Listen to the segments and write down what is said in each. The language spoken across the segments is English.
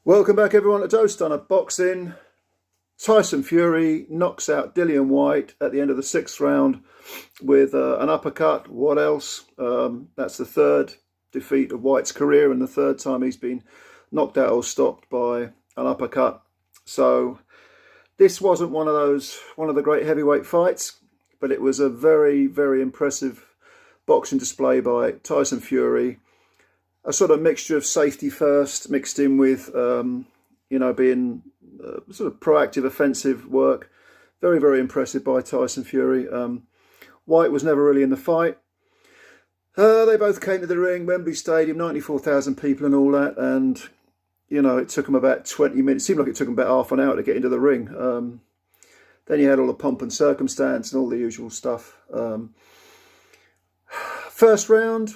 Welcome back everyone to Dose Stunner Boxing. Tyson Fury knocks out Dillian Whyte at the end of the 6th round with an uppercut. What else? That's the third defeat of Whyte's career and the third time he's been knocked out or stopped by an uppercut. So this wasn't one of the great heavyweight fights, but it was a very, very impressive boxing display by Tyson Fury. A sort of mixture of safety first mixed in with, being sort of proactive, offensive work. Very, very impressive by Tyson Fury. Whyte was never really in the fight. They both came to the ring, Wembley Stadium, 94,000 people and all that. And, it took them about 20 minutes. It seemed like it took them about half an hour to get into the ring. Then you had all the pomp and circumstance and all the usual stuff. First round,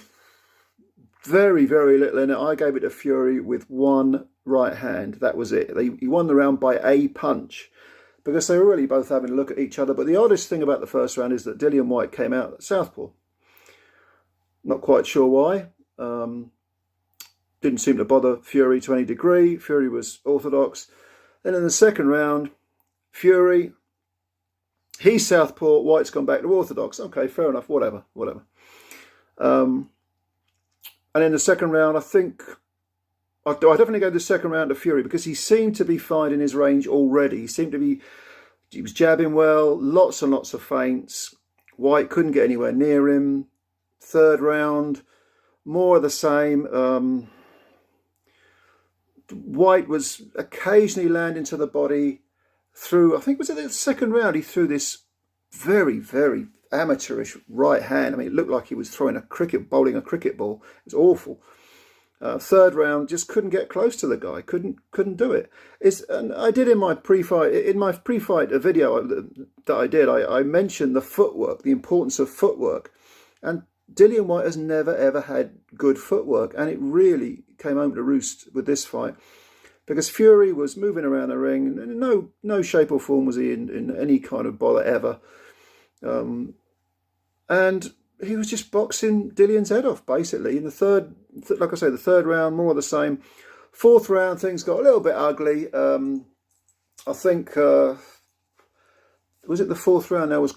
very, very little in it. I gave it to Fury with one right hand. That was it. He won the round by a punch because they were really both having a look at each other. But the oddest thing about the first round is that Dillian Whyte came out at southpaw. Not quite sure why. Didn't seem to bother Fury to any degree. Fury was orthodox. Then in the second round, Fury, he's southpaw, Whyte's gone back to orthodox. Okay, fair enough, whatever. And in the second round, I definitely go to the second round to Fury because he seemed to be finding his range already. He was jabbing well, lots and lots of feints. Whyte couldn't get anywhere near him. Third round, more of the same. Whyte was occasionally landing to the body through, I think was it the second round, he threw this very, very amateurish right hand. I mean, it looked like he was bowling a cricket ball. It was awful. Third round, just couldn't get close to the guy. Couldn't do it. And I did in my pre-fight video that I did. I mentioned the footwork, the importance of footwork, and Dillian Whyte has never ever had good footwork, and it really came home to roost with this fight because Fury was moving around the ring, and in no shape or form was he in any kind of bother ever. And he was just boxing Dillian's head off, basically. In the third, like I say, the third round, more of the same. Fourth round, things got a little bit ugly. I think, was it the fourth round? There was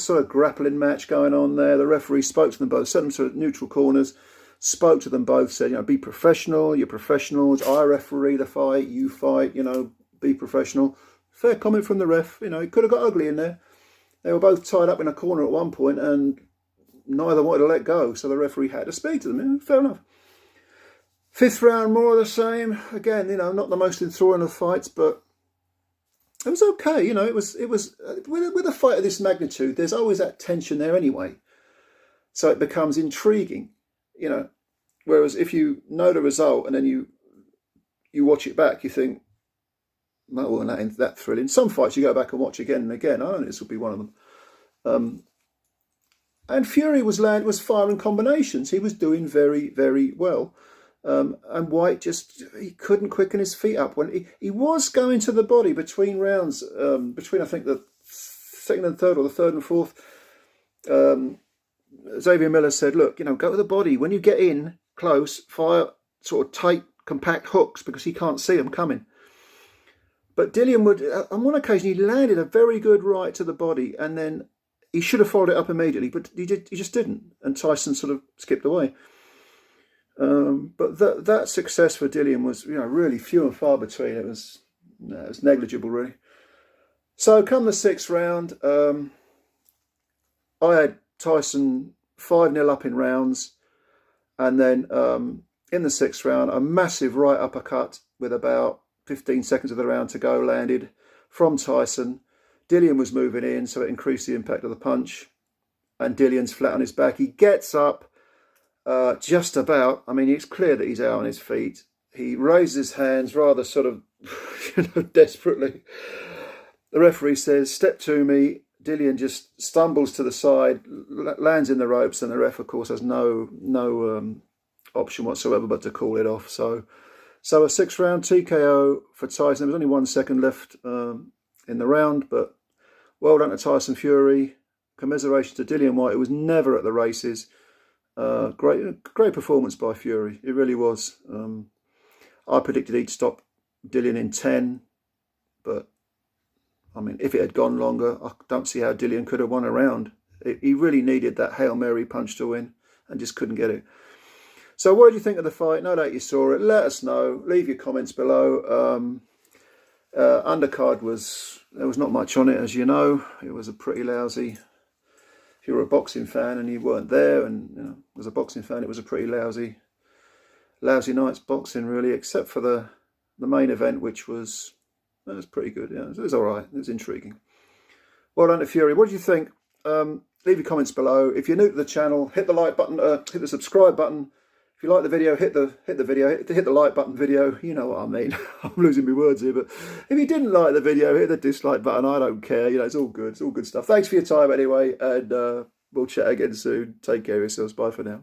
sort of grappling match going on there. The referee spoke to them both, sent them to neutral corners, spoke to them both, said, be professional, you're professionals. I referee the fight, you fight, be professional. Fair comment from the ref. It could have got ugly in there. They were both tied up in a corner at one point and neither wanted to let go, so the referee had to speak to them. Fair enough. Fifth round, more of the same. Again, not the most enthralling of fights, but it was okay. It was with a fight of this magnitude, there's always that tension there anyway. So it becomes intriguing, Whereas if you know the result and then you watch it back, you think, no, well, that ain't that thrilling. Some fights you go back and watch again and again. I don't think this will be one of them. And Fury was firing combinations. He was doing very, very well. And Whyte he couldn't quicken his feet up. When he was going to the body between rounds, between I think the second and third or the third and fourth. Xavier Miller said, look, go to the body. When you get in close, fire sort of tight, compact hooks because he can't see them coming. But Dillian would, on one occasion, he landed a very good right to the body, and then he should have followed it up immediately, but he just didn't, and Tyson sort of skipped away. But that success for Dillian was, really few and far between. It was negligible, really. So come the 6th round, I had Tyson 5-0 up in rounds, and then in the 6th round, a massive right uppercut with about 15 seconds of the round to go landed from Tyson. Dillian was moving in, so it increased the impact of the punch. And Dillian's flat on his back. He gets up just about. I mean, it's clear that he's out on his feet. He raises his hands rather sort of, desperately. The referee says, step to me. Dillian just stumbles to the side, lands in the ropes, and the ref, of course, has no option whatsoever but to call it off. So a 6th round TKO for Tyson. There was only 1 second left in the round, but well done to Tyson Fury. Commiseration to Dillian Whyte, who was never at the races. Great performance by Fury. It really was. I predicted he'd stop Dillian in 10, but I mean, if it had gone longer, I don't see how Dillian could have won a round. He really needed that Hail Mary punch to win and just couldn't get it. So what did you think of the fight? No doubt you saw it. Let us know. Leave your comments below. Undercard there was not much on it, as you know. It was a pretty lousy. If you were a boxing fan and you weren't there, and as a boxing fan, it was a pretty lousy night's boxing, really, except for the main event, which was pretty good. Yeah, it was all right. It was intriguing. Well done to Fury. What do you think? Leave your comments below. If you're new to the channel, hit the like button, hit the subscribe button. If you like the video, hit the like button video. You know what I mean. I'm losing my words here, but if you didn't like the video, hit the dislike button. I don't care. It's all good. It's all good stuff. Thanks for your time anyway, and we'll chat again soon. Take care of yourselves. Bye for now.